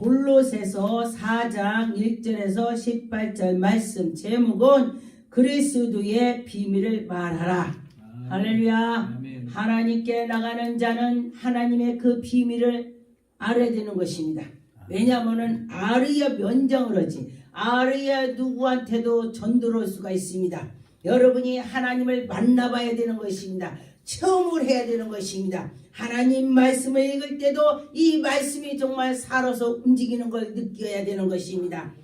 골로새서 4장 1절에서 18절 말씀 제목은 그리스도의 비밀을 말하라. 할렐루야. 아멘. 하나님께 나가는 자는 하나님의 그 비밀을 알아야 되는 것입니다. 왜냐하면 알아야 면장을 하지, 알아야 누구한테도 전도할 수가 있습니다. 여러분이 하나님을 만나봐야 되는 것입니다. 체험을 해야 되는 것입니다. 하나님 말씀을 읽을 때도 이 말씀이 정말 살아서 움직이는 걸 느껴야 되는 것입니다.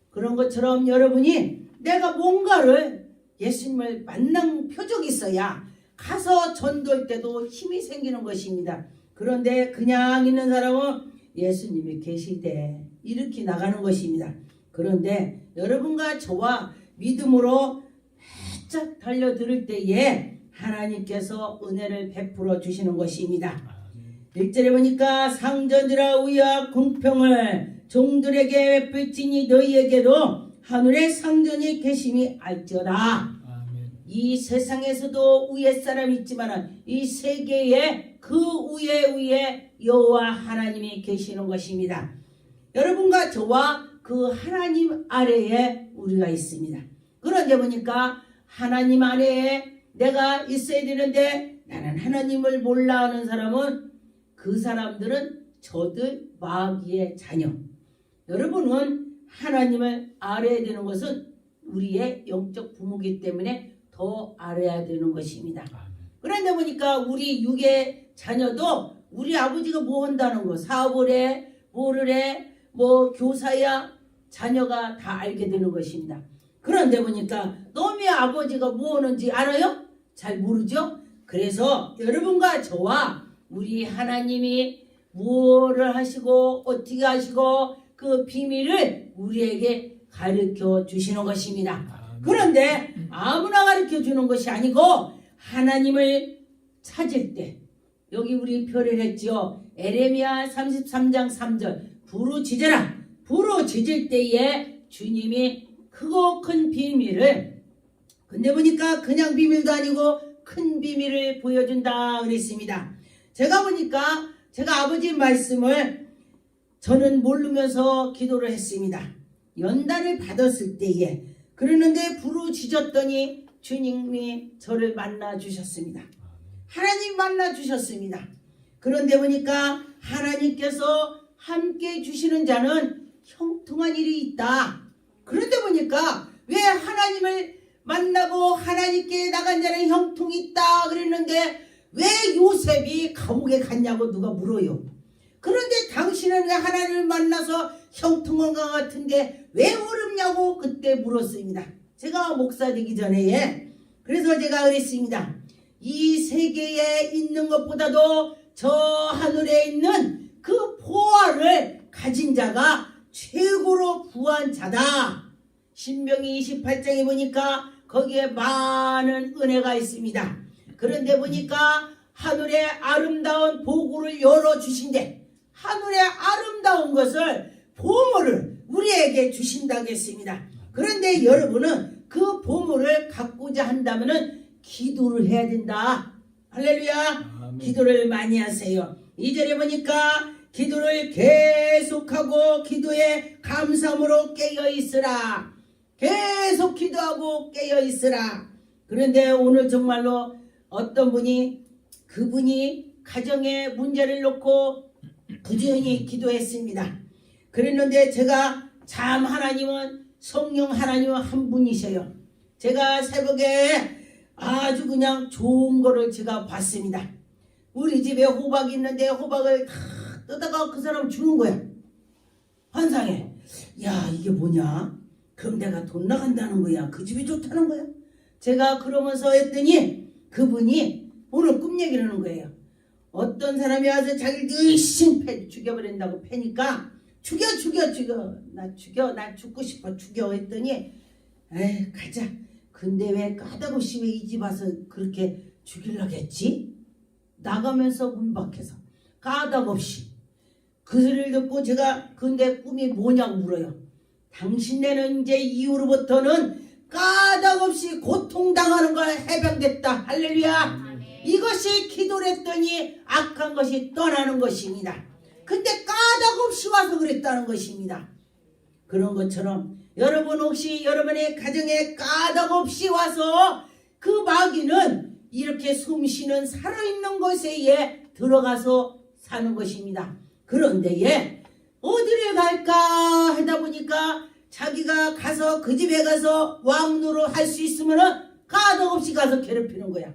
그런 것처럼 여러분이 내가 뭔가를 예수님을 만난 표적이 있어야 가서 전도할 때도 힘이 생기는 것입니다. 그런데 그냥 있는 사람은 예수님이 계시대 이렇게 나가는 것입니다. 그런데 여러분과 저와 믿음으로 활짝 달려들을 때에 하나님께서 은혜를 베풀어 주시는 것입니다. 1절에 보니까 상전들아 우리와 공평을 종들에게 베풀지니 너희에게도 하늘의 상전이 계심이 알지어다. 이 세상에서도 위에 사람이 있지만 이 세계에 그 위에 여호와 하나님이 계시는 것입니다. 여러분과 저와 그 하나님 아래에 우리가 있습니다. 그런데 보니까 하나님 아래에 내가 있어야 되는데 나는 하나님을 몰라 하는 사람은 그 사람들은 저들 마귀의 자녀. 여러분은 하나님을 알아야 되는 것은 우리의 영적 부모이기 때문에 더 알아야 되는 것입니다. 그런데 보니까 우리 육의 자녀도 우리 아버지가 뭐 한다는 거, 사업을 해, 뭐를 해, 뭐 교사야, 자녀가 다 알게 되는 것입니다. 그런데 보니까 너의 아버지가 뭐 하는지 알아요? 잘 모르죠? 그래서 여러분과 저와 우리 하나님이 무엇을 하시고 어떻게 하시고 그 비밀을 우리에게 가르쳐 주시는 것입니다. 그런데 아무나 가르쳐 주는 것이 아니고 하나님을 찾을 때 여기 우리 표를 했죠. 에레미야 33장 3절 부르짖으라. 부르짖을 때에 주님이 크고 큰 비밀을 근데 보니까 그냥 비밀도 아니고 큰 비밀을 보여준다 그랬습니다. 제가 보니까 제가 아버지 말씀을 저는 모르면서 기도를 했습니다. 연단을 받았을 때에 그러는데 부르짖었더니 주님이 저를 만나 주셨습니다. 하나님 만나 주셨습니다. 그런데 보니까 하나님께서 함께 주시는 자는 형통한 일이 있다. 그런데 보니까 왜 하나님을 만나고 하나님께 나간 자는 형통이 있다 그랬는데 왜 요셉이 감옥에 갔냐고 누가 물어요. 그런데 당신은 왜 하나님을 만나서 형통한 것 같은데 왜 어렵냐고 그때 물었습니다. 제가 목사 되기 전에 그래서 제가 그랬습니다. 이 세계에 있는 것보다도 저 하늘에 있는 그 보화를 가진 자가 최고로 부한 자다. 신명기 28장에 보니까 거기에 많은 은혜가 있습니다. 그런데 보니까 하늘의 아름다운 보고를 열어주신대 하늘의 아름다운 것을 보물을 우리에게 주신다고 했습니다. 그런데 여러분은 그 보물을 갖고자 한다면 기도를 해야 된다. 할렐루야. 아멘. 기도를 많이 하세요. 2절에 보니까 기도를 계속하고 기도에 감사함으로 깨어있으라. 계속 기도하고 깨어있으라. 그런데 오늘 정말로 어떤 분이 그분이 가정에 문제를 놓고 부지런히 기도했습니다. 그랬는데 제가 참 하나님은 성령 하나님은 한 분이셔요. 제가 새벽에 아주 그냥 좋은 거를 제가 봤습니다. 우리 집에 호박이 있는데 호박을 다 뜯다가 그 사람 주는 거야. 환상에. 야 이게 뭐냐? 그럼 내가 돈 나간다는 거야. 그 집이 좋다는 거야. 제가 그러면서 했더니 그분이 오늘 꿈 얘기를 하는 거예요. 어떤 사람이 와서 자기를 늘씬 죽여버린다고 패니까 죽여 나 죽고 싶어 죽여 했더니 에이 가자. 근데 왜 까다없이 왜 이 집 와서 그렇게 죽이려겠지? 나가면서 문밖에서 까다없이 그 소리를 듣고 제가 근데 꿈이 뭐냐고 물어요. 당신네는 이제 이후로부터는 까닭없이 고통당하는 걸 해방됐다. 할렐루야. 이것이 기도를 했더니 악한 것이 떠나는 것입니다. 근데 까닭없이 와서 그랬다. 준다는 것입니다. 그런 것처럼 여러분 혹시 여러분의 가정에 까닭없이 와서 그 마귀는 이렇게 숨쉬는 살아있는 곳에 들어가서 사는 것입니다. 그런데 어디를 갈까 하다 보니까 자기가 가서 그 집에 가서 왕노릇 할 수 있으면 까닭없이 가서 괴롭히는 거야.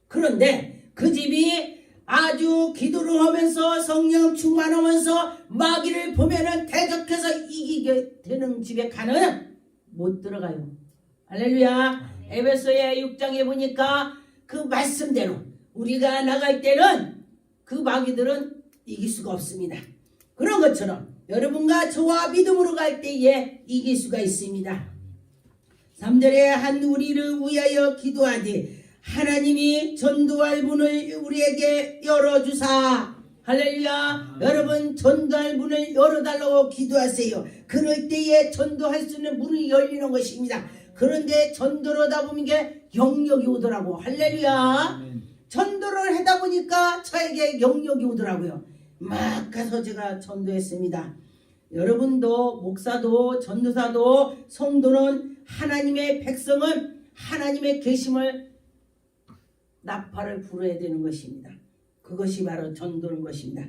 그런데 그 집이 아주 기도를 하면서 성령 충만하면서 마귀를 보면은 대적해서 이기게 되는 집에 가는 못 들어가요. 할렐루야. 에베소의 6장에 보니까 그 말씀대로 우리가 나갈 때는 그 마귀들은 이길 수가 없습니다. 그런 것처럼 여러분과 저와 믿음으로 갈 때에 이길 수가 있습니다. 3절에 한 우리를 위하여 기도하되 하나님이 전도할 문을 우리에게 열어주사. 할렐루야. 여러분 전도할 문을 열어달라고 기도하세요. 그럴 때에 전도할 수 있는 문이 열리는 것입니다. 그런데 전도를 하다 보면 게 영역이 오더라고. 할렐루야. 전도를 하다 보니까 저에게 영역이 오더라고요. 막 가서 제가 전도했습니다. 여러분도 목사도 전도사도 성도는 하나님의 백성은 하나님의 계심을 나팔을 불어야 되는 것입니다. 그것이 바로 전도는 것입니다.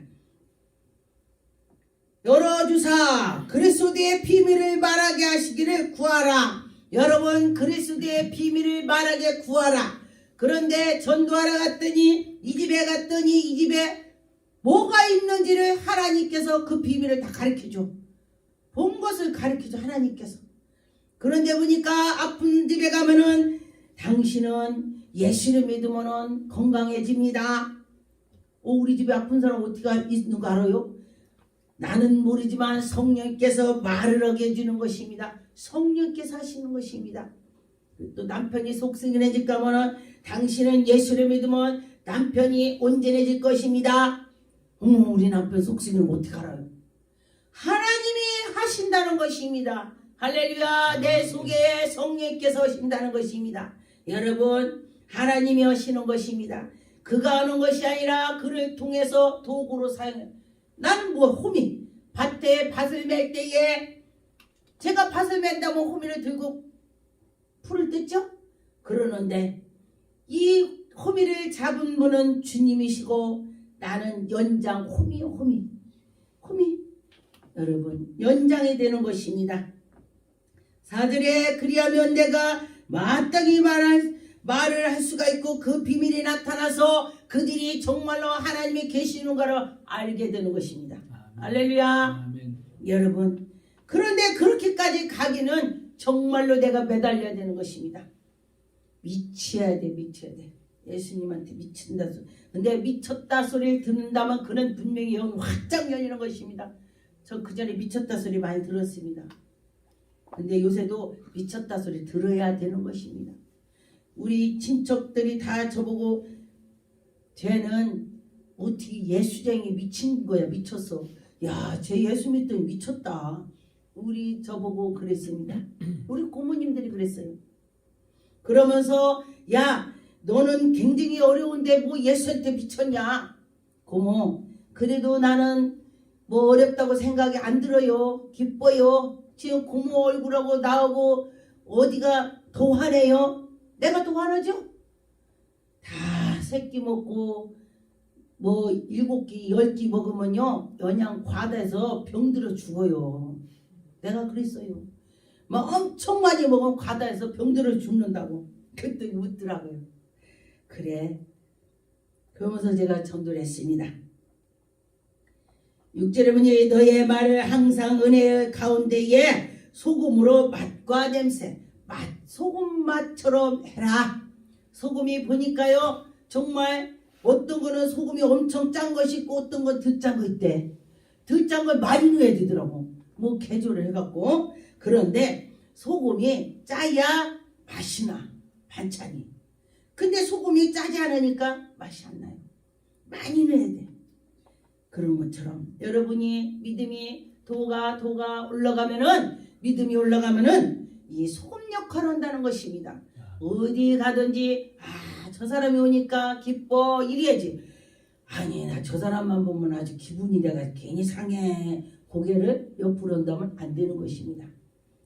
열어주사 그리스도의 비밀을 말하게 하시기를 구하라. 여러분 그리스도의 비밀을 말하게 구하라. 그런데 전도하러 갔더니 이 집에 갔더니 이 집에 뭐가 있는지를 하나님께서 그 비밀을 다 가르쳐줘. 본 것을 가르쳐줘 하나님께서. 그런데 보니까 아픈 집에 가면은 당신은 예수를 믿으면 건강해집니다. 우리 집에 아픈 사람 어떻게 있는 거 알아요? 나는 모르지만 성령께서 말을 하게 해주는 것입니다. 성령께서 하시는 것입니다. 또 남편이 속쓰려질 가면은 당신은 예수를 믿으면 남편이 온전해질 것입니다. 우리 남편 속쓰기는 어떻게 알아요? 하나님이 하신다는 것입니다. 할렐루야. 내 속에 성령께서 하신다는 것입니다. 여러분 하나님이 하시는 것입니다. 그가 하는 것이 아니라 그를 통해서 도구로 사용해요. 나는 호미 밭에 밭을 맬 때에 제가 밭을 맨다면 호미를 들고 풀을 뜯죠. 그러는데 이 호미를 잡은 분은 주님이시고 나는 연장 호미 여러분 연장이 되는 것입니다. 4절에 그리하면 내가 마땅히 말을 할 수가 있고 그 비밀이 나타나서 그들이 정말로 하나님이 계시는 것을 알게 되는 것입니다. 할렐루야. 여러분 그런데 그렇게까지 가기는 정말로 내가 매달려야 되는 것입니다. 미쳐야 돼. 예수님한테 미친다 소리. 근데 미쳤다 소리를 듣는다면 그는 분명히 영 확장 열리는 것입니다. 저 그전에 미쳤다 소리 많이 들었습니다. 근데 요새도 미쳤다 소리 들어야 되는 것입니다. 우리 친척들이 다 저보고 쟤는 어떻게 예수쟁이 미친 거야. 미쳤어. 야, 쟤 예수 믿더니 미쳤다. 우리 저보고 그랬습니다. 우리 고모님들이 그랬어요. 그러면서 야 너는 굉장히 어려운데 뭐 예수한테 미쳤냐. 고모 그래도 나는 뭐 어렵다고 생각이 안 들어요. 기뻐요. 지금 고모 얼굴하고 나하고 어디가 더 화내요? 내가 더 화나죠? 다 새끼 먹고 뭐 7끼 10끼 먹으면요 영양 과다해서 병들어 죽어요. 내가 그랬어요. 막 엄청 많이 먹으면 과다해서 병들어 죽는다고. 그랬더니 웃더라고요. 그래. 그러면서 제가 전도를 했습니다. 6절에 보니 너의 말을 항상 은혜의 가운데에 소금으로 맛과 냄새 소금 맛처럼 해라. 소금이 보니까요 정말 어떤 거는 소금이 엄청 짠 것이 있고 어떤 건 덜 짠 거 있대. 덜 짠 걸 많이 넣어야 되더라고. 뭐 개조를 해갖고. 그런데 소금이 짜야 맛이 나 반찬이. 근데 소금이 짜지 않으니까 맛이 안 나요. 많이 넣어야 돼. 그런 것처럼 여러분이 믿음이 도가 올라가면은 믿음이 올라가면은 이 소금 역할을 한다는 것입니다. 어디 가든지 저 사람이 오니까 기뻐 이래야지. 아니 나 저 사람만 보면 아주 기분이 내가 괜히 상해. 고개를 옆으로 한다면 안 되는 것입니다.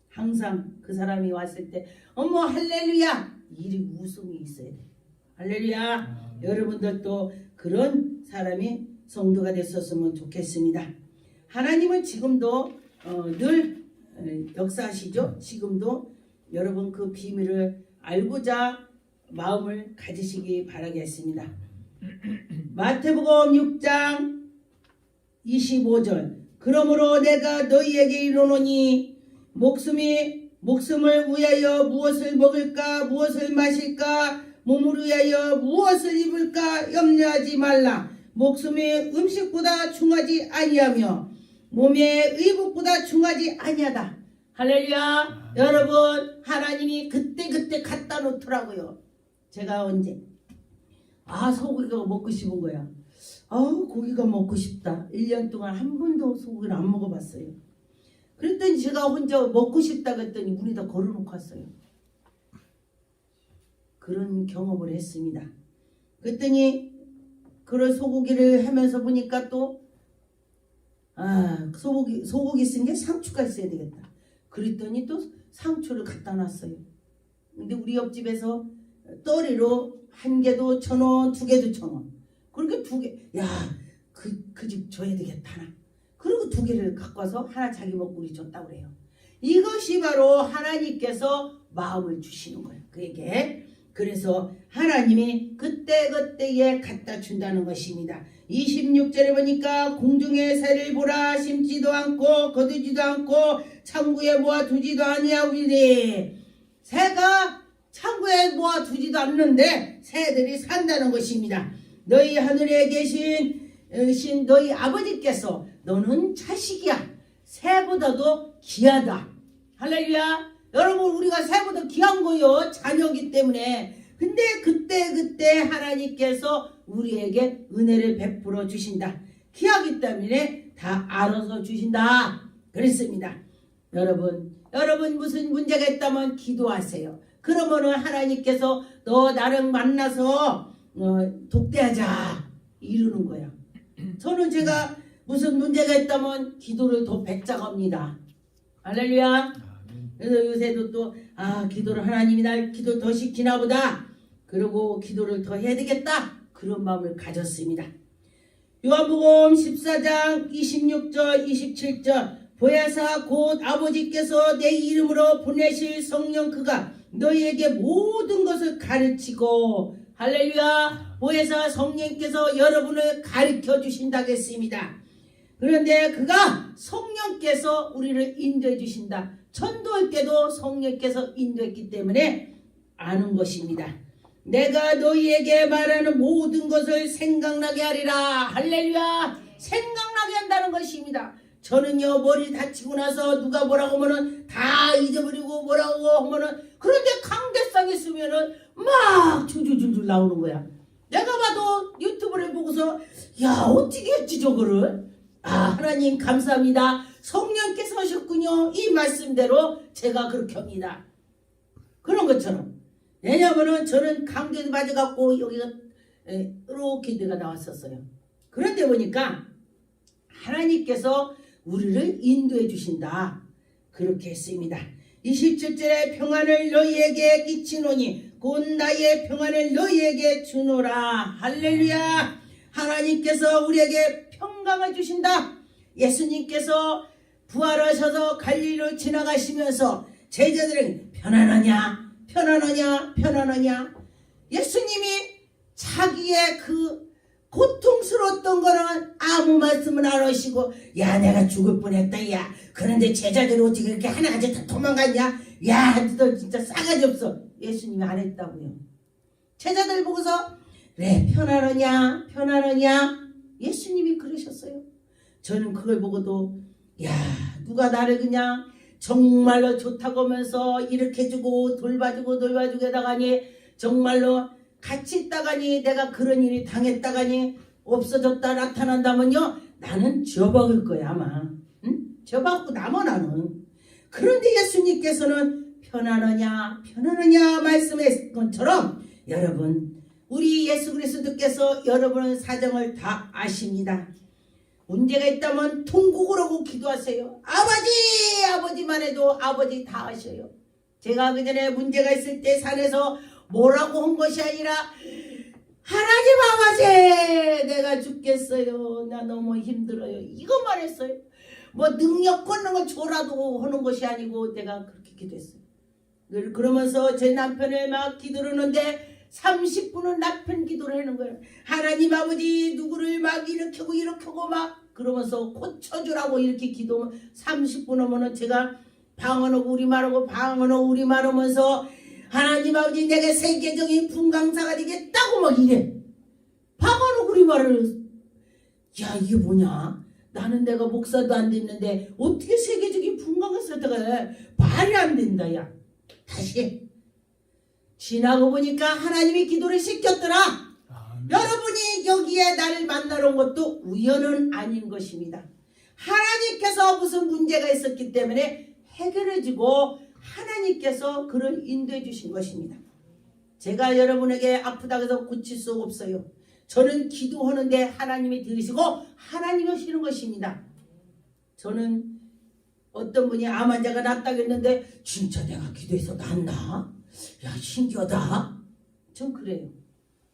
항상 그 사람이 왔을 때 어머 할렐루야 이리 웃음이 있어야 돼. 할렐루야. 여러분들도 그런 사람이 성도가 됐었으면 좋겠습니다. 하나님은 지금도 늘 역사하시죠. 지금도 여러분 그 비밀을 알고자 마음을 가지시기 바라겠습니다. 마태복음 6장 25절 그러므로 내가 너희에게 이르노니 목숨을 위하여 무엇을 먹을까 무엇을 마실까 몸을 위하여 무엇을 입을까 염려하지 말라. 목숨이 음식보다 중하지 아니하며 몸의 의복보다 중하지 아니하다. 할렐루야. 여러분 하나님이 그때 갖다 놓더라고요. 제가 언제 소고기가 먹고 싶은 거야. 고기가 먹고 싶다. 1년 동안 한 번도 소고기를 안 먹어봤어요. 그랬더니 제가 혼자 먹고 싶다 그랬더니 문에다 걸어놓고 왔어요. 그런 경험을 했습니다. 그랬더니 그런 소고기를 하면서 보니까 또 소고기 쓴 게 상추가 있어야 되겠다. 그랬더니 또 상추를 갖다 놨어요. 근데 우리 옆집에서 떠리로 한 개도 1,000원, 2개도 1,000원. 그렇게 2개, 그 집 줘야 되겠다. 그리고 2개를 갖고 와서 하나 자기 먹고 우리 줬다고 그래요. 이것이 바로 하나님께서 마음을 주시는 거예요. 그에게. 그래서 하나님이 그때그때에 갖다 준다는 것입니다. 26절에 보니까 공중의 새를 보라 심지도 않고 거두지도 않고 창고에 모아두지도 아니하오니 새가 창고에 모아두지도 않는데 새들이 산다는 것입니다. 너희 하늘에 계신 너희 아버지께서 너는 자식이야. 새보다도 귀하다. 할렐루야. 여러분 우리가 새보다 귀한 거요. 자녀이기 때문에. 근데 그때 하나님께서 우리에게 은혜를 베풀어 주신다. 귀하기 때문에 다 알아서 주신다. 그랬습니다. 여러분 무슨 문제가 있다면 기도하세요. 그러면은 하나님께서 너 나랑 만나서 독대하자 이러는 거야. 저는 제가 무슨 문제가 있다면 기도를 더 백작합니다. 할렐루야. 그래서 요새도 또 기도를 하나님이 날 기도 더 시키나 보다. 그리고 기도를 더 해야 되겠다. 그런 마음을 가졌습니다. 요한복음 14장 26절 27절 보혜사 곧 아버지께서 내 이름으로 보내실 성령 그가 너희에게 모든 것을 가르치고 할렐루야. 보혜사 성령께서 여러분을 가르쳐 주신다고 했습니다. 그런데 그가 성령께서 우리를 인도해 주신다. 전도할 때도 성령께서 인도했기 때문에 아는 것입니다. 내가 너희에게 말하는 모든 것을 생각나게 하리라. 할렐루야. 생각나게 한다는 것입니다. 저는요 머리 다치고 나서 누가 뭐라고 하면은 다 잊어버리고 뭐라고 하면은 그런데 강대상 있으면은 막 줄줄줄줄 나오는 거야. 내가 봐도 유튜브를 보고서 어떻게 했지 저거를. 하나님 감사합니다. 성령께서 하셨군요. 이 말씀대로 제가 그렇게 합니다. 그런 것처럼. 왜냐하면 저는 강대도 맞아갖고 여기가 이렇게 내가 나왔었어요. 그런데 보니까 하나님께서 우리를 인도해 주신다. 그렇게 했습니다. 27절에 평안을 너희에게 끼치노니 곧 나의 평안을 너희에게 주노라. 할렐루야. 하나님께서 우리에게 평강을 주신다. 예수님께서 부활하셔서 갈릴리로 지나가시면서 제자들에게 편안하냐 예수님이 자기의 그 고통스러웠던 거는 아무 말씀을 안 하시고 내가 죽을 뻔했다 그런데 제자들이 어떻게 이렇게 하나같이 다 도망갔냐 너 진짜 싸가지 없어. 예수님이 안 했다고요. 제자들 보고서 그래 편안하냐 예수님이 그러셨어요. 저는 그걸 보고도 누가 나를 그냥 정말로 좋다고 하면서 이렇게 해주고 돌봐주고 해다가니 정말로 같이 있다가니 내가 그런 일이 당했다가니 없어졌다 나타난다면요 나는 죄박을 거야 아마. 죄박고 남아 나는. 그런데 예수님께서는 편안하냐 말씀했던 것처럼 여러분 우리 예수 그리스도께서 여러분의 사정을 다 아십니다. 문제가 있다면 통곡을 하고 기도하세요. 아버지만 해도 아버지 다 아셔요. 제가 그전에 문제가 있을 때 산에서 뭐라고 한 것이 아니라 하나님 아버지 내가 죽겠어요. 나 너무 힘들어요. 이것만 했어요. 뭐 능력 걷는 걸 줘라도 하는 것이 아니고 내가 그렇게 기도했어요. 그러면서 제 남편을 막 기도를 하는데 30분은 남편 기도를 하는 거예요. 하나님 아버지 누구를 막 일으키고 막 그러면서 고쳐주라고 이렇게 기도하면 30분 하면은 제가 방언하고 우리말하고 방언하고 우리말 하면서 하나님 아버지 내가 세계적인 분강사가 되겠다고 막 이래. 방언하고 우리말을 야 이게 뭐냐. 나는 내가 목사도 안 됐는데 어떻게 세계적인 분강사가 말이 안 된다. 야 다시 지나고 보니까 하나님이 기도를 시켰더라. 여러분이 여기에 나를 만나러 온 것도 우연은 아닌 것입니다. 하나님께서 무슨 문제가 있었기 때문에 해결해주고 하나님께서 그를 인도해 주신 것입니다. 제가 여러분에게 아프다고 해서 고칠 수 없어요. 저는 기도하는데 하나님이 들으시고 하나님이 하시는 것입니다. 저는 어떤 분이 암 환자가 낫다고 했는데 진짜 내가 기도해서 낫나? 야 신기하다. 전 그래요.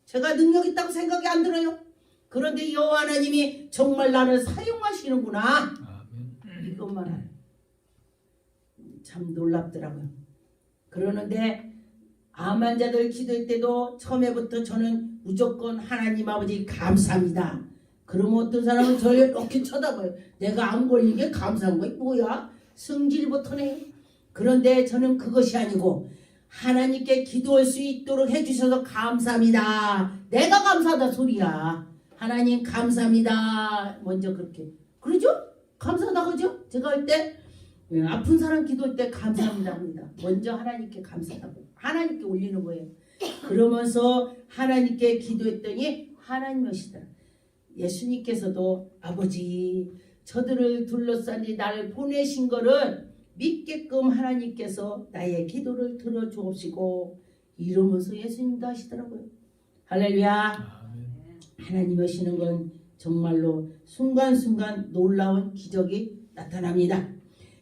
제가 능력 있다고 생각이 안 들어요. 그런데 여호와 하나님이 정말 나를 사용하시는구나. 이것만 알아요. 참 놀랍더라고요. 그러는데 암 환자들 기도할 때도 처음에부터 저는 무조건 하나님 아버지 감사합니다. 그러면 어떤 사람은 저를 이렇게 쳐다봐요. 내가 안 걸린 게 감사한 거야? 뭐야? 성질부터네. 그런데 저는 그것이 아니고 하나님께 기도할 수 있도록 해주셔서 감사합니다. 내가 감사하다 소리야. 하나님 감사합니다. 먼저 그렇게. 그러죠? 감사하다 그죠? 제가 할 때 아픈 사람 기도할 때 감사합니다 합니다. 먼저 하나님께 감사하고 하나님께 올리는 거예요. 그러면서 하나님께 기도했더니 하나님 오시더라. 예수님께서도 아버지 저들을 둘러싸니 나를 보내신 거를 믿게끔 하나님께서 나의 기도를 들어주옵시고 이러면서 예수님도 하시더라고요. 할렐루야. 하나님 오시는 건 정말로 순간순간 놀라운 기적이 나타납니다.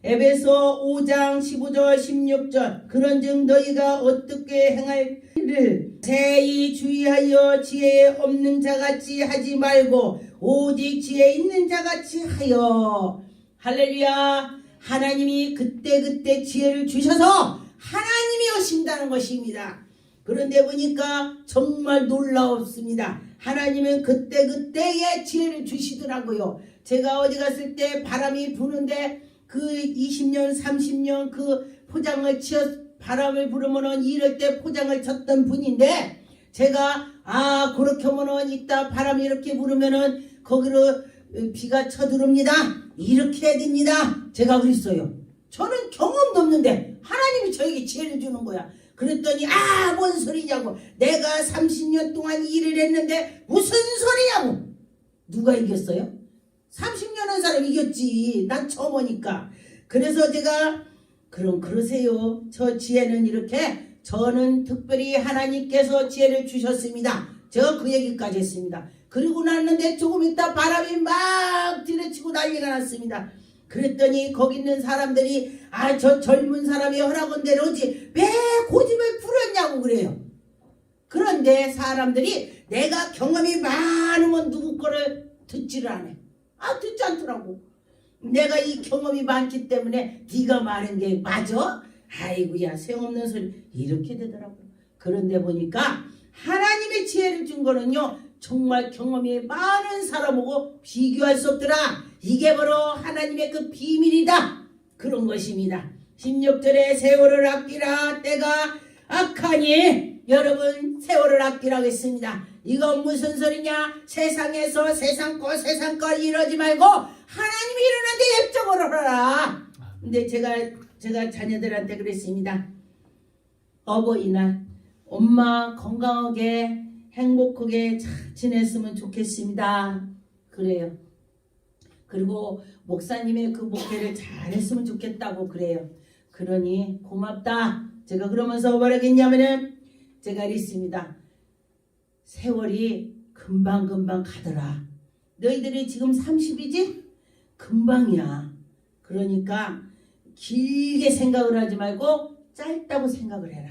에베소 5장 15절 16절 그런즉 너희가 어떻게 행할지를 세히 주의하여 지혜 없는 자같이 하지 말고 오직 지혜 있는 자같이 하여. 할렐루야. 하나님이 그때그때 지혜를 주셔서 하나님이 오신다는 것입니다. 그런데 보니까 정말 놀라웠습니다. 하나님은 그때그때의 지혜를 주시더라고요. 제가 어디 갔을 때 바람이 부는데 그 20년 30년 그 포장을 치어 바람을 부르면은 이럴 때 포장을 쳤던 분인데 제가 그렇게 하면은 이따 바람이 이렇게 부르면은 거기로 비가 쳐들어옵니다. 이렇게 해야 됩니다. 제가 그랬어요. 저는 경험도 없는데 하나님이 저에게 지혜를 주는 거야. 그랬더니 뭔 소리냐고. 내가 30년 동안 일을 했는데 무슨 소리냐고. 누가 이겼어요? 30년 한 사람 이겼지. 난 처음 오니까. 그래서 제가 그러세요. 저 지혜는 이렇게 저는 특별히 하나님께서 지혜를 주셨습니다. 저 그 얘기까지 했습니다. 그리고 났는데 조금 있다 바람이 막 들이치고 난리가 났습니다. 그랬더니 거기 있는 사람들이 저 젊은 사람이 허락한대로 오지 왜 고집을 부렸냐고 그래요. 그런데 사람들이 내가 경험이 많으면 누구 거를 듣지를 않아요. 듣지 않더라고. 내가 이 경험이 많기 때문에 네가 말한 게 맞아? 아이고야 소용없는 소리. 이렇게 되더라고요. 그런데 보니까 하나님의 지혜를 준 거는요 정말 경험이 많은 사람하고 비교할 수 없더라. 이게 바로 하나님의 그 비밀이다. 그런 것입니다. 16절에 세월을 아끼라 때가 악하니. 여러분 세월을 아끼라고 했습니다. 이건 무슨 소리냐. 세상에서 세상 거 이러지 말고 하나님이 이러는데 열정을 하라. 근데 제가 자녀들한테 그랬습니다. 어버이날 엄마 건강하게 행복하게 잘 지냈으면 좋겠습니다. 그래요. 그리고 목사님의 그 목회를 잘했으면 좋겠다고 그래요. 그러니 고맙다. 제가 그러면서 뭐라겠냐면은 제가 이랬습니다. 세월이 금방금방 가더라. 너희들이 지금 30이지? 금방이야. 그러니까 길게 생각을 하지 말고 짧다고 생각을 해라.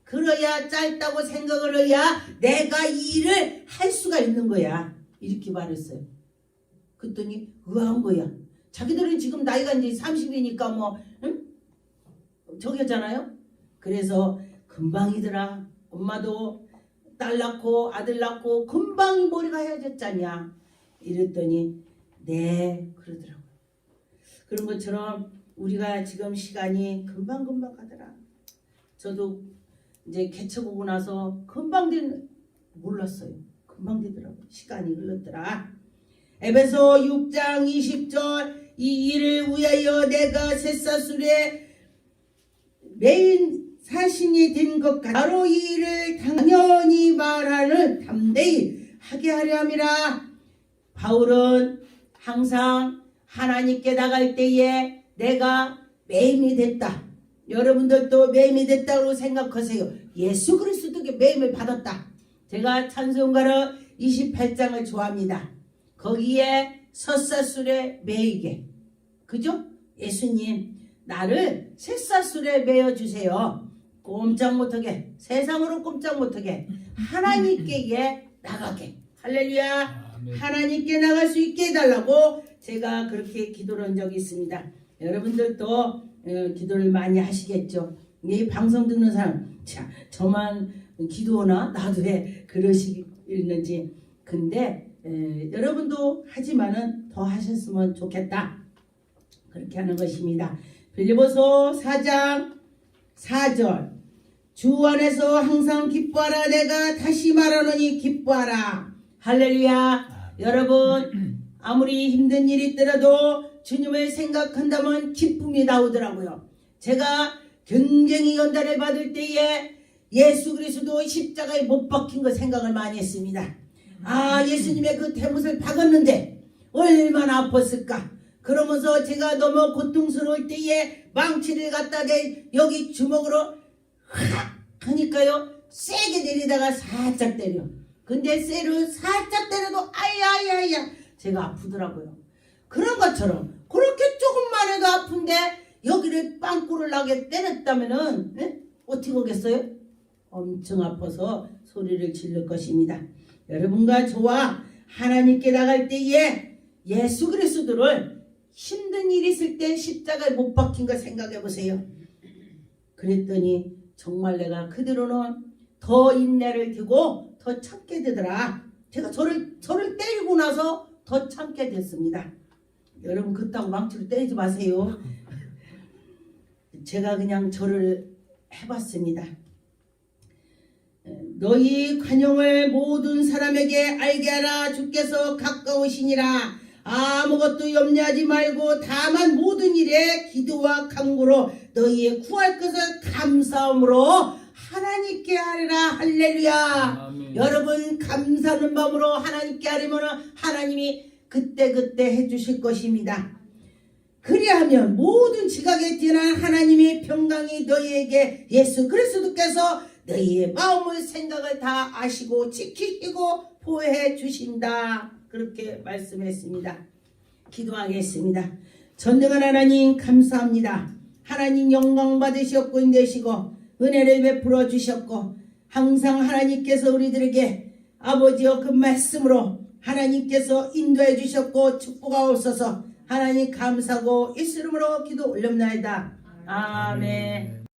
그래야 짧다고 생각을 해야 내가 이 일을 할 수가 있는 거야. 이렇게 말했어요. 그랬더니 의아한 거야. 자기들은 지금 나이가 이제 30이니까 뭐 응? 저기였잖아요. 그래서 금방이더라. 엄마도 딸 낳고 아들 낳고 금방 머리가 헤어졌잖냐. 이랬더니 네 그러더라고요. 그런 것처럼 우리가 지금 시간이 금방금방 가더라. 저도 이제 개척하고 나서 금방 몰랐어요. 금방 되더라고요. 시간이 흘렀더라. 에베소 6장 20절 이 일을 위하여 내가 셋사술에 메인 사신이 된 것 같아 바로 이 일을 당연히 말하는 담대히 하게 하려 함이라. 바울은 항상 하나님께 나갈 때에 내가 매임이 됐다. 여러분들도 매임이 됐다고 생각하세요. 예수 그리스도께 매임을 받았다. 제가 찬송가로 28장을 좋아합니다. 거기에 섯사술에 매이게. 그죠? 예수님 나를 셋사술에 매어주세요. 꼼짝 못하게 세상으로 꼼짝 못하게 하나님께 나가게. 할렐루야. 하나님께 나갈 수 있게 해달라고 제가 그렇게 기도를 한 적이 있습니다. 여러분들도 기도를 많이 하시겠죠. 이 방송 듣는 사람 자 저만 기도나 나도 왜 그러시는지. 근데 여러분도 하지만은 더 하셨으면 좋겠다. 그렇게 하는 것입니다. 빌립보서 4장 4절 주 안에서 항상 기뻐하라. 내가 다시 말하노니 기뻐하라. 할렐루야. 여러분 아무리 힘든 일이 있더라도 주님을 생각한다면 기쁨이 나오더라고요. 제가 굉장히 연단을 받을 때에 예수 그리스도 십자가에 못 박힌 거 생각을 많이 했습니다. 아 예수님의 그 대못을 박았는데 얼마나 아팠을까. 그러면서 제가 너무 고통스러울 때에 망치를 갖다 대 여기 주먹으로 확 하니까요 세게 내리다가 살짝 때려. 근데 쇠를 살짝 때려도 아야야야 제가 아프더라고요. 그런 것처럼 그렇게 조금만 해도 아픈데 여기를 빵꾸를 나게 때렸다면은 어떻게 오겠어요? 엄청 아파서 소리를 지를 것입니다. 여러분과 저와 하나님께 나갈 때에 예수 그리스도를 힘든 일이 있을 때 십자가에 못 박힌 거 생각해 보세요. 그랬더니 정말 내가 그대로는 더 인내를 두고 더 참게 되더라. 제가 저를 때리고 나서 더 참게 됐습니다. 여러분 그렇다고 망치로 때리지 마세요. 제가 그냥 저를 해봤습니다. 너희 관용을 모든 사람에게 알게 하라. 주께서 가까우시니라. 아무것도 염려하지 말고 다만 모든 일에 기도와 간구로 너희의 구할 것을 감사함으로 하나님께 하리라. 할렐루야. 아멘. 여러분 감사하는 마음으로 하나님께 하려면 하나님이 그때그때 해주실 것입니다. 그리하면 모든 지각에 뛰어난 하나님의 평강이 너희에게 예수 그리스도께서 너희의 마음을 생각을 다 아시고 지키시고 보호해 주신다. 그렇게 말씀했습니다. 기도하겠습니다. 전능한 하나님 감사합니다. 하나님 영광 받으셨고 인되시고 은혜를 베풀어 주셨고 항상 하나님께서 우리들에게 아버지여 그 말씀으로 하나님께서 인도해 주셨고 축복하옵소서. 하나님 감사하고 예수 이름으로 기도 올렸나이다. 아멘.